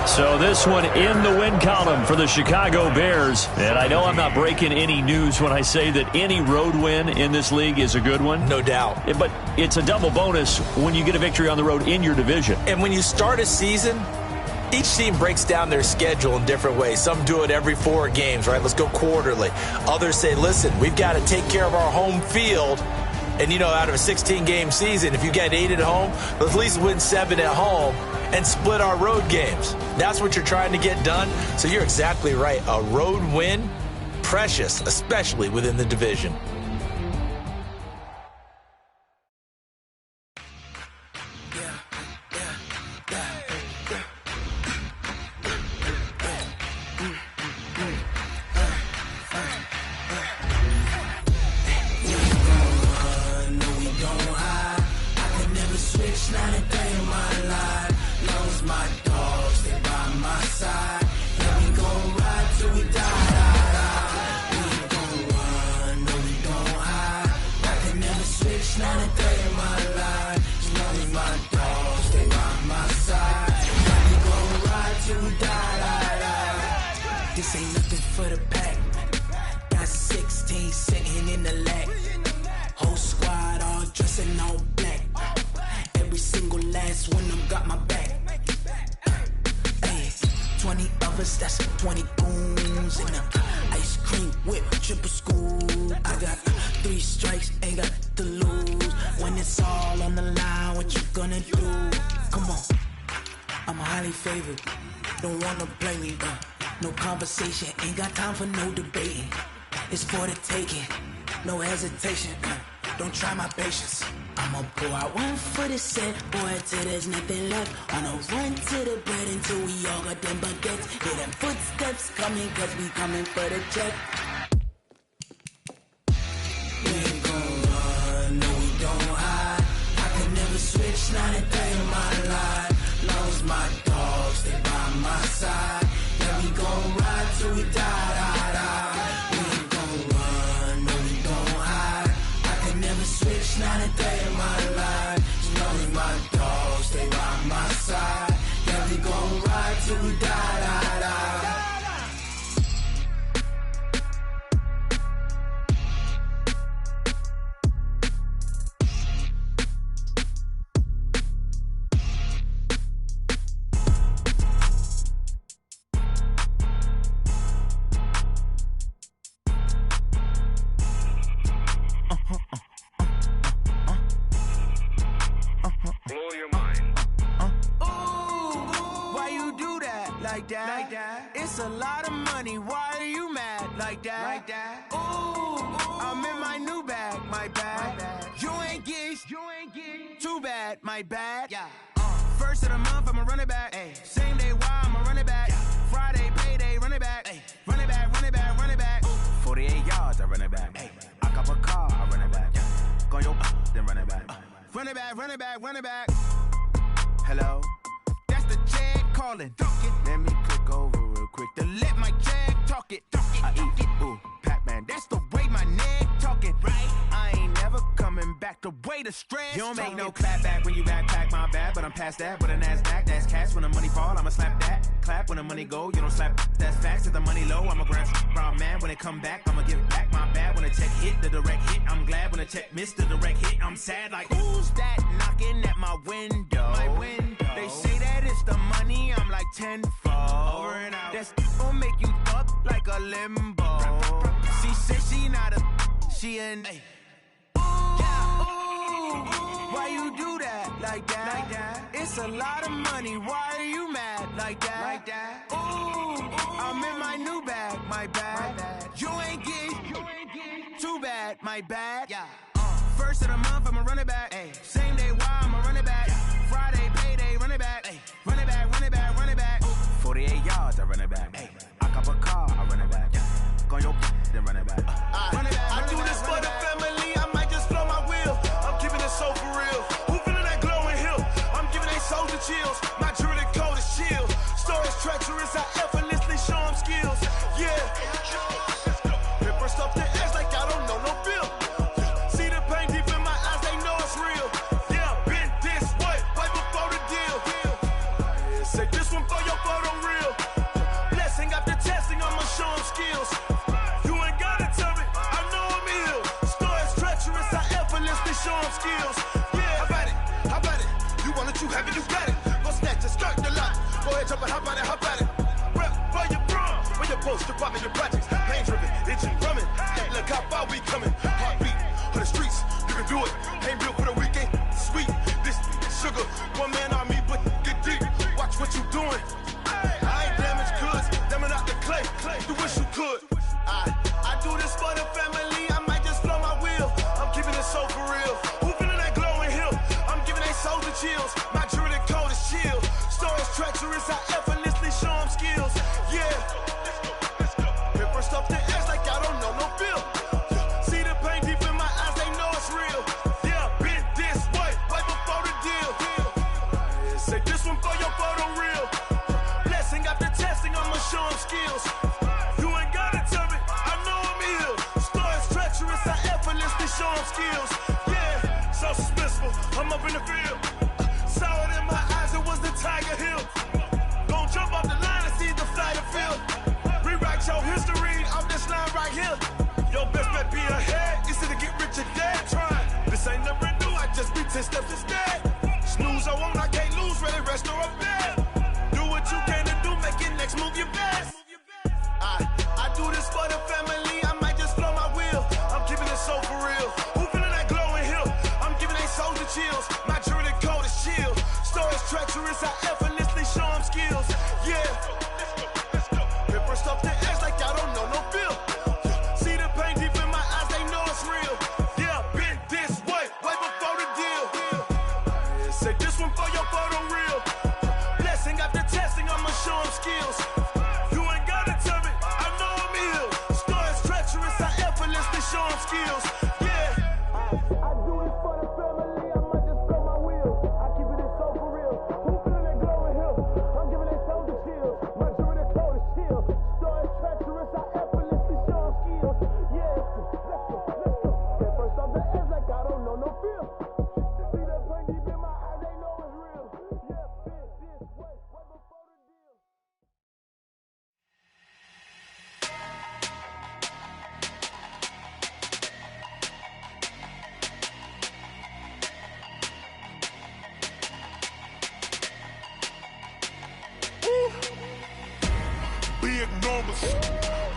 So this one in the win column for the Chicago Bears. And I know I'm not breaking any news when I say that any road win in this league is a good one. No doubt. But it's a double bonus when you get a victory on the road in your division. And when you start a season, each team breaks down their schedule in different ways. Some do it every 4 games, right? Let's go quarterly. Others say, listen, we've got to take care of our home field. And, you know, out of a 16-game season, if you get 8 at home, let's at least win 7 at home and split our road games. That's what you're trying to get done. So you're exactly right. A road win, precious, especially within the division. This ain't nothing for the pack. Got 16 sitting in the lag. Whole squad all dressing all black. Every single last one of them got my back. Hey, 20 of us, that's 20 goons in the ice cream whip, triple scoop. I got 3 strikes, ain't got to lose. When it's all on the line, what you gonna do? Come on, I'm highly favored. Don't wanna play me, no conversation, ain't got time for no debating. It's for the taking, no hesitation. Don't try my patience. I'ma pull out one for the set, boy, till there's nothing left. On a run to the bread until we all got them baguettes. Hear them footsteps coming, cause we coming for the check. We ain't gon' run, no we don't hide. I can never switch, not a day in my life. Long as my dogs stay by my side. Yeah, we gon' ride till we die. We ain't gon' run, no we don't hide. I can never switch, not a day in my life. As long as my dogs stay by my side. Yeah, we gon' ride till we die. Like that. It's a lot of money. Why are you mad like that? Ooh, I'm in my new bag, my bad. You ain't getting too bad, my bad. Yeah. First of the month, I'ma run it back. Ay. Same day, why I'ma run it back. Yeah. Friday, payday, run it back. Ay. Run it back, run it back, run it back. 48 yards, I run it back. Ay. I cop a car, I run it back. Yeah. Go your then run it back. Run it back, run it back, run it back. Hello? That's the check calling. Let me click over real quick to let my check talk it. I eat it, ooh, Pac-Man. That's the way my neck talking. Right? I ain't never coming back the way the stress. You don't make no clap back when you backpack, my bad. But I'm past that with a NASDAQ. That's cash when the money fall. I'ma slap that. Clap when the money go. You don't slap. That's facts. If the money low, I'ma grab brown man. When it come back, I'ma give back my bad. When the check hit, the direct hit. I'm glad when the check missed the direct hit. I'm sad like, who's that knocking at my window? My window. They say that it's the money, I'm like tenfold. Over and out. That's gon' make you up like a limbo. She said she not a, she an. Ooh, why you do that like that? It's a lot of money, why are you mad like that? Ooh, I'm in my new bag, my bad. You ain't getting too bad. my bad. Yeah. First of the month, I'ma run it back. Ay. Same day, why I'ma run it back. Yeah. Friday, payday, run it back. Ay. Run it back, run it back, run it back. 48 yards, I run it back. Ay. I cop a car, I run it back. Yeah. Go your then run it back. Run it back, I do this for the family, I might just blow my wheel. I'm keeping it so for real. Who feeling that glowing hill? I'm giving they soldier chills. My jewelry code is chill. Stories treacherous, I effortlessly show them skills. Yeah. Hit first up the edge like I don't know no feel. See the pain deep in my eyes, they know it's real. Yeah, been this way, right before the deal. Say this one for your photo real. Blessing after testing, I'ma show them skills. You ain't gotta tell me, I know I'm ill. Stories treacherous, I effortlessly show them skills. Yeah, how about it? You want it, you have it, you got it. Go snatch it, start the lot. Go ahead, jump it, how about it? Rep for your bro, for your poster, popping your projects. Pain driven, itching, drumming. Look how far we coming. Heartbeat for the streets, you can do it. Ain't built for the weekend, sweet. This sugar, one man army, but get deep. Watch what you doing. I ain't damaged goods, damning out the clay. You wish you could. I do this for the family, I might just blow my wheel. I'm keeping it so for real. Who feeling that glowing hill? I'm giving they soldier chills. My jewelry code is chill. Stories treacherous, I effortlessly show them skills. Yeah. Hit first up the edge like I don't know no feel. See the pain deep in my eyes, they know it's real. Yeah, been this way, right before the deal. Say this one for your photo real. Blessing after testing, I'ma show them skills. You ain't gotta tell me, I know I'm ill. Stories treacherous, I effortlessly show them skills. Yeah, so suspenseful, I'm up in the field. Saw it in my eyes, it was the Tiger Hill. Gon' jump off the line and see the flight of field. Rewrite your history off this line right here. Your best bet be ahead, easy to get rich or dead. Trying, this ain't never new, I just be 10 steps instead. Snooze I won't, I can't lose, ready, rest or up bed. Do what you can to do, make it next move your best. I do this for the family, I might just blow my wheel. I'm keeping it so for real. Who feeling that glowing hill? I'm giving they soldier chills. My jewelry code is chill. Stories treacherous, I effortlessly show them skills. Yeah. Hit first up the edge like I don't know no feel. See the pain deep in my eyes, they know it's real. Yeah, been this way, right before the deal. Say this one for your photo real. Blessing after testing, I'ma show them skills. You ain't gotta tell me, I know I'm ill. Stories treacherous, I effortlessly show them skills. Yeah. I do this for the family, I might just blow my wheel. I keep it so for real. Who feeling that glowing hill? I'm giving they soldier chills. My jewelry code is chill. Stories treacherous, I effortlessly show them skills. Yeah, let's go. Get first off the edge like I don't know no feel. See that pain deep in my eyes, they know it's real. Yeah, been this way, right before the deal.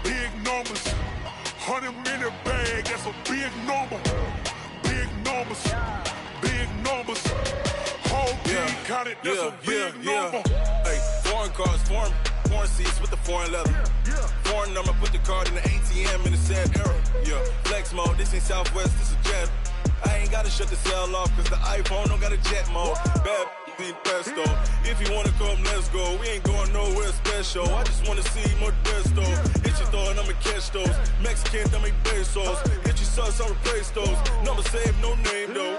Big numbers, 100 minute bag, that's a big number. Big numbers, whole team counted, that's a big number. Hey, foreign cars, foreign seats with the foreign leather. Foreign number, put the card in the ATM in the sad era. Yeah, flex mode, this ain't Southwest, this is jet. I ain't gotta shut the cell off, cause the iPhone don't got a jet mode. Bad need pesto. If you wanna come, let's go. We ain't going nowhere special. I just wanna see more desto. Hit your throw and I'ma catch those. Mexican, I make pesos. Hit your sauce, I'll replace those. Number saved, no name though.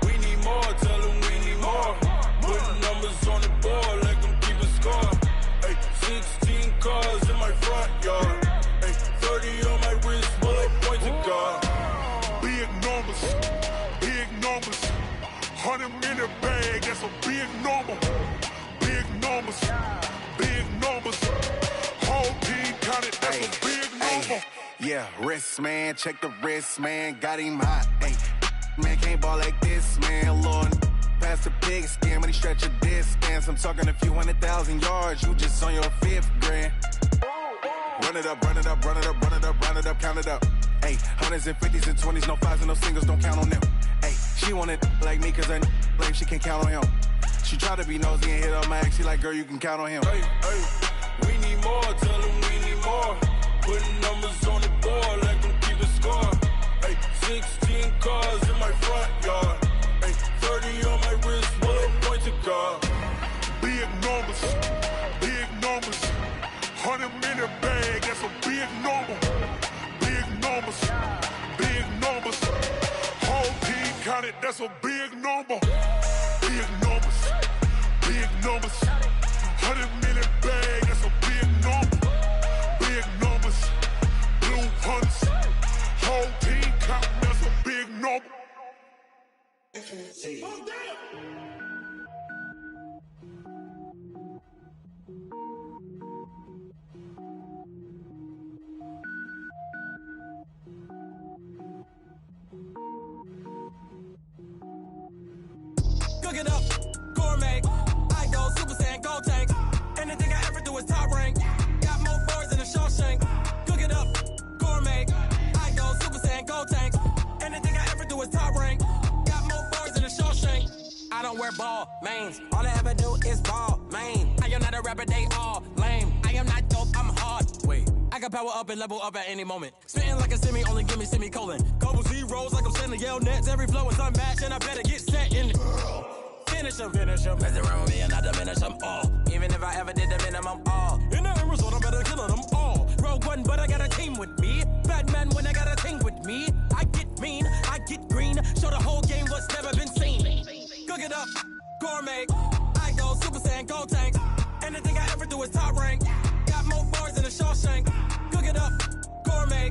We need more, tell them we need more. Putting numbers on the board, like them keep a score. Hey, 16 cars in my front yard. Hey, 30 on my wrist, bullet points of God. Big numbers, 100 minute bag, that's a big number. Big numbers, whole team counted, that's a big number. Yeah, wrist man, check the wrist man, got him hot. Ay, man can't ball like this, man. Lord, past the pig skin when he stretch a distance. I'm talking a few 100,000 yards, you just on your 5th grand. Run it up, count it up. Ay, hundreds and 50s and 20s, no 5s and no singles, don't count on them. Ay, she want it like me cause her lame, she can't count on him. She try to be nosy and hit up my ex, she like, girl, you can count on him. Hey, we need more, tell them we need more. Putting numbers on the board, like them keep a car. Ay, 16 cars in my front yard. Ay, 30 on my wrist, bullet point to God. Big numbers, big numbers. 100-minute bag, that's a big number. Big numbers, big numbers. Whole team counted, that's a big number. Big numbers, big numbers. 100-minute bag, that's a big number. Big numbers, blue hunts. Whole team counting, that's a big number. Cook it up, gourmet. I go Super Saiyan, gold tank. Anything I ever do is top rank. Got more bars than a Shawshank. Cook it up, gourmet. I go Super Saiyan, gold tank. Anything I ever do is top rank. Got more bars than a Shawshank. I don't wear ball mains. All I ever do is ball main. I am not a rapper, they all lame. I am not dope, I'm hard. Wait, I can power up and level up at any moment. Spitting like a semi, only give me semicolon. Couple zeros like I'm sending yell nets. Every flow is unmatched and I better get set in. Finish them. Mess around with me and I diminish them all. Even if I ever did the minimum, all. In the end result, I'm better killing them all. Rogue One, but I got a team with me. Batman when I got a thing with me. I get mean, I get green. Show the whole game what's never been seen. Cook it up, gourmet. I go Super Saiyan, gold tank. Anything I ever do is top rank. Got more bars than a Shawshank. Cook it up, gourmet.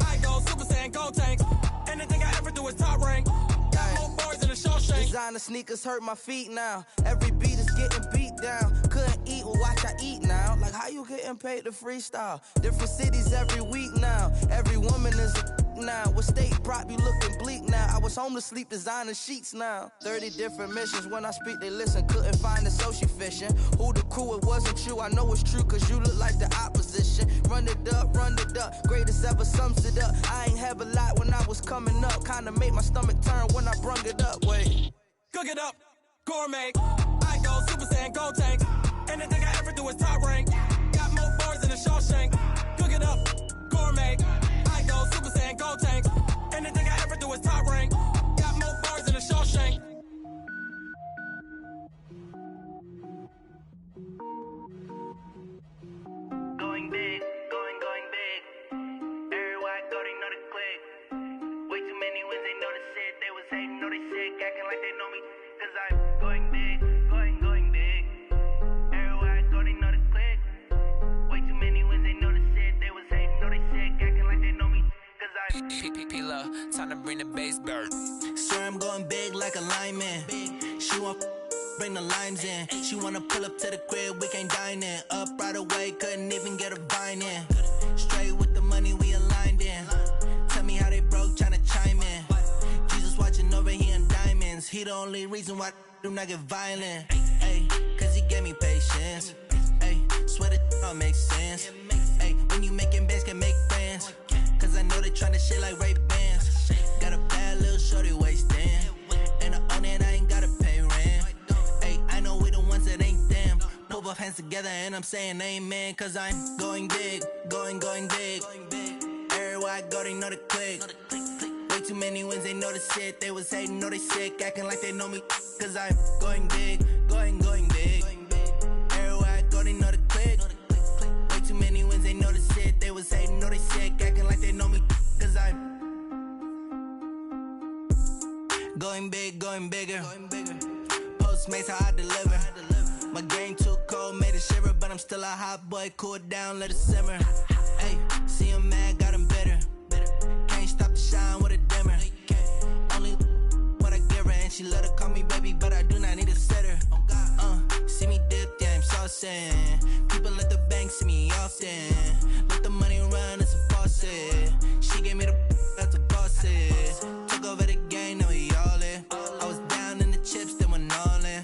I go Super Saiyan, gold tank. Anything I ever do is top rank. Got more bars than a Shawshank. Designer sneakers hurt my feet now. Every beat is getting beat down. Couldn't eat, well watch I eat now. Like how you getting paid to freestyle? Different cities every week now. Every woman is a now. With state prop, you looking bleak now. I was home to sleep, designer sheets now. 30 different missions. When I speak, they listen. Couldn't find the social fishing. Who the crew, it wasn't you. I know it's true, cause you look like the opposition. Run it up, greatest ever sums it up. I ain't have a lot when I was coming up. Kinda made my stomach turn when I brung it up. Wait. Cook it up, gourmet. I go Super Saiyan, gold tank. Anything I ever do is top rank. Got more bars than a Shawshank. Cook it up, gourmet. I go Super Saiyan, gold tank. Anything I ever do is top rank. Got more bars than a Shawshank. Going big, going big. Everywhere I go, they know the click. Way too many wins, they know the shit. They was hating, know they sick, acting like they know me. Cause I'm going big, going big. Everywhere I go, they know the click. Way too many wins, they know the shit. They was hating, know they sick, acting like they know me. Cause I'm P-P-P-Lo, time to bring the bass bird. Swear I'm going big like a lineman. She want bring the limes in. She wanna pull up to the crib, we can't dine in. Up right away, couldn't even get a vine in. Straight with the money we aligned in. Tell me how they broke, tryna chime in. Jesus watching over here in diamonds. He the only reason why I do not get violent. Ay, cause he gave me patience. Ay, swear that all makes sense. Ay, when you making bands, can make friends. Cause I know they tryna shit like Ray-Bans. Got a bad little shorty wasting. And I own it, I ain't gotta pay rent. Ay, I know we the ones that ain't them. Pull both hands together and I'm saying amen. Cause I'm going big, going big. Everywhere I go, they know the click. Way too many wins, they know the shit. They was hating, know they sick, acting like they know me. Cause I'm going big, going big. Everywhere I go, they know the click. Way too many wins, they know the shit. They was hating, know they sick, acting like they know me. Cause I'm going big, going bigger. Postmates, how I deliver. My game too cold, made it shiver. But I'm still a hot boy, cool it down, let it simmer. Hey, see him mad, got him bitter. Can't stop the shine with a dimmer. Only what I give her, and she let her call me baby, but I do not need a sitter. See me dip, yeah, I'm saucing. People let the bank see me often. Let the money run, it's a faucet. She gave me the that's a boss it. Took over the game, now we all in. I was down in the chips, then went all in.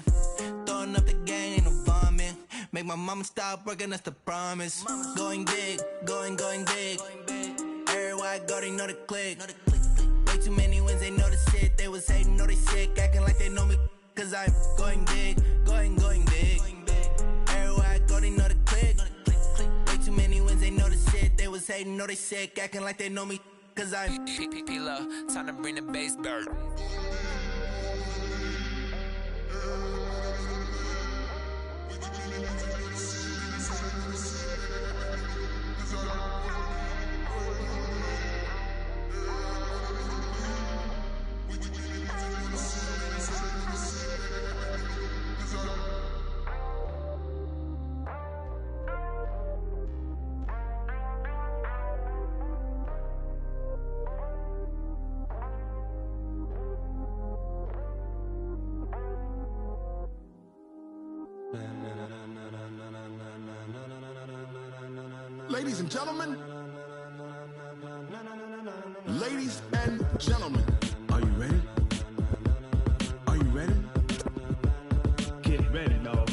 Throwing up the game, ain't no vomit. Make my mama stop working, that's the promise. Going big, going big. Everywhere I go, they know the click. Way too many wins, they know the shit. They was hating, know they sick, acting like they know me. Cause I'm going big, going big. Everywhere I go, they know the click. Way too many wins, they know the shit. They was hating, know they sick, acting like they know me. cause I'm P-P-P-Lo, time to bring the bass back. Ladies and gentlemen, ladies and gentlemen, are you ready? Are you ready? Get ready, dog.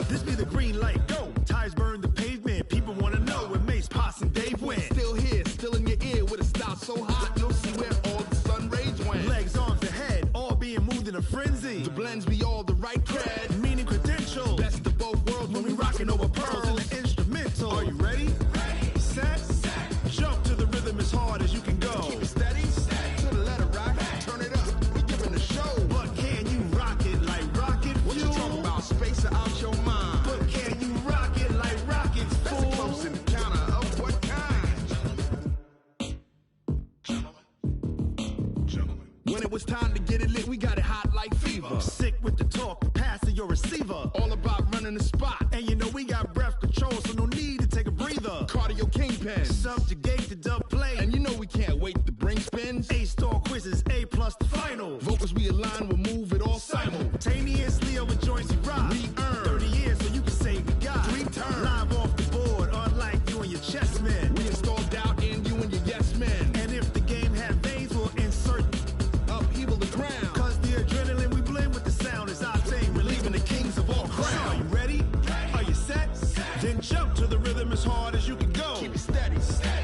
This be the green light, go. Tires burn the pavement. People wanna know where Mace, Poss, and Dave went. Still here, still in your ear with a style so hot, you'll see where all the sun rays went. Legs, arms, and head, all being moved in a frenzy. The blends be all the right cred, Meaning credentials. best of both worlds When we rockin' over pearls in the instrumental. Are you ready? Set, jump to the rhythm as hard as you can go. Keep it steady, to the letter rock, turn it up, we giving a show. But can you rock it like rocket What you fuel? talking about? Space or out your mind? But can you rock it like rockets, That's a close fool? encounter of what kind? When it was time to get it lit, we got it hot like fever. Sick with the talk, passing your receiver. All about running the spot. And you know we got breath control, so no need to take a breather. Cardio kingpin. Subjugate the dub play. And you know we can't wait to bring spins. A-star quizzes, A+ the final. Vocals we align, we'll move it all Simultaneously over joints we rock. We earn 30 years so you can say we got 3 turns. Live off the board, unlike you and your chess men. We install doubt in you and your yes men. And if the game had veins, we'll insert Upheaval the ground. Cause the adrenaline we blend with the sound is our thing, relieving the kings of all crowns. Are you ready? Are you set? Then jump to the rhythm as hard as you can go. Keep it steady,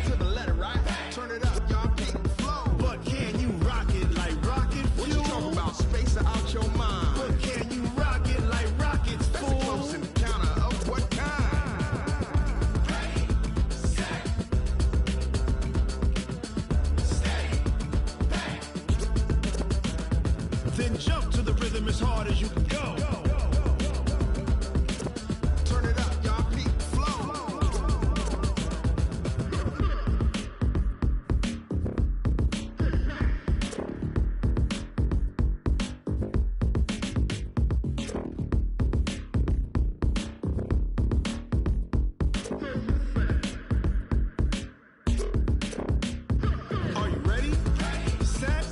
to the letter right. Turn it up, y'all keep the flow. But can you rock it like rocket fuel? What you talking about? Space or out your mind? But can you rock it like rockets, That's a fool? close encounter of what kind? Then jump to the rhythm as hard as you can go. Turn it up, y'all keep the flow. Are you ready? Set,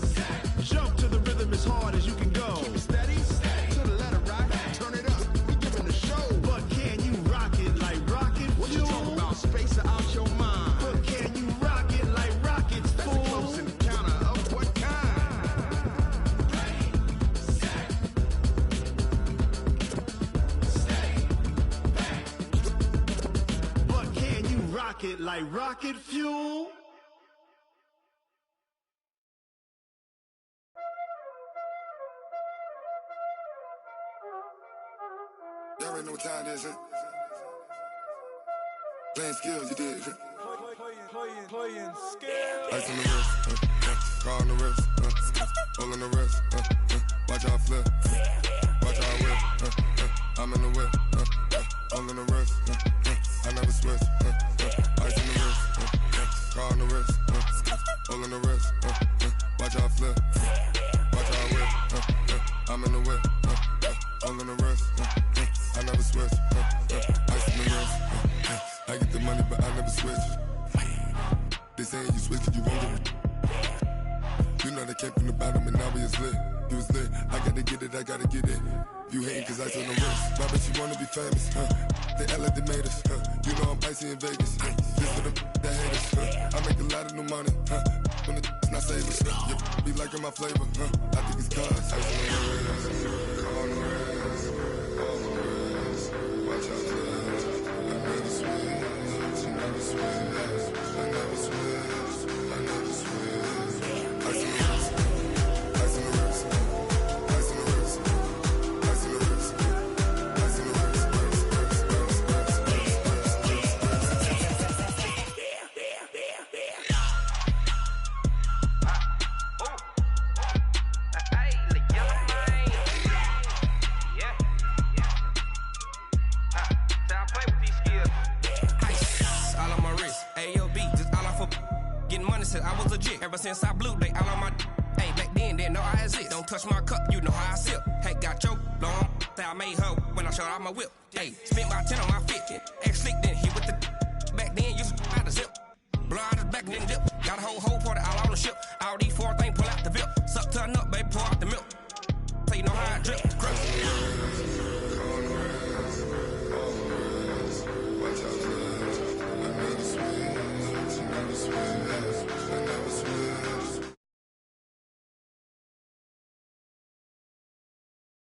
jump to the rhythm as hard as you can go. Keep it steady, to the letter right. Turn it up, we giving a show. But can you rock it like rocket What you fuel? talking about? Space or out your mind? But can you rock it like rockets, That's a close fool? encounter of what kind? But can you rock it like rocket fuel? Y'all already know what time it is, huh? Playing skills, you did. Playing scared. Ice on the wrist, car on the wrist, hole on the wrist, watch how I flip, watch how I whip, I'm in the whip, hole in the wrist, I never switch, ice on the wrist, car on the wrist, hole in the wrist, watch how I flip, watch how I whip, I'm in the whip, hole in the wrist, I never switch, ice on the wrist, I get the money but I never switch. They saying you switch it, you won't get it. You know they came from the bottom and now we is lit. You was lit, I gotta get it, I gotta get it. You hating cause ice on the wrist. Why bet you wanna be famous, huh? They act like they made us, huh? You know I'm icy in Vegas, This for them that hate us, I make a lot of new money, When it's not savers, You be liking my flavor, I think it's cause ice on the wrist, on the wrist, on the wrist. Watch out, I never switch. Ever since I blew, they all on my hey, back then, didn't know I exist. Don't touch my cup, you know how I sip. Hey, got your long, say I made her when I showed out my whip. Hey, spent my 10 on my 50. Ex-slick, then he with the back then, used to out the zip. Blow out his back, then dip. Got a whole party all on the ship. All these 4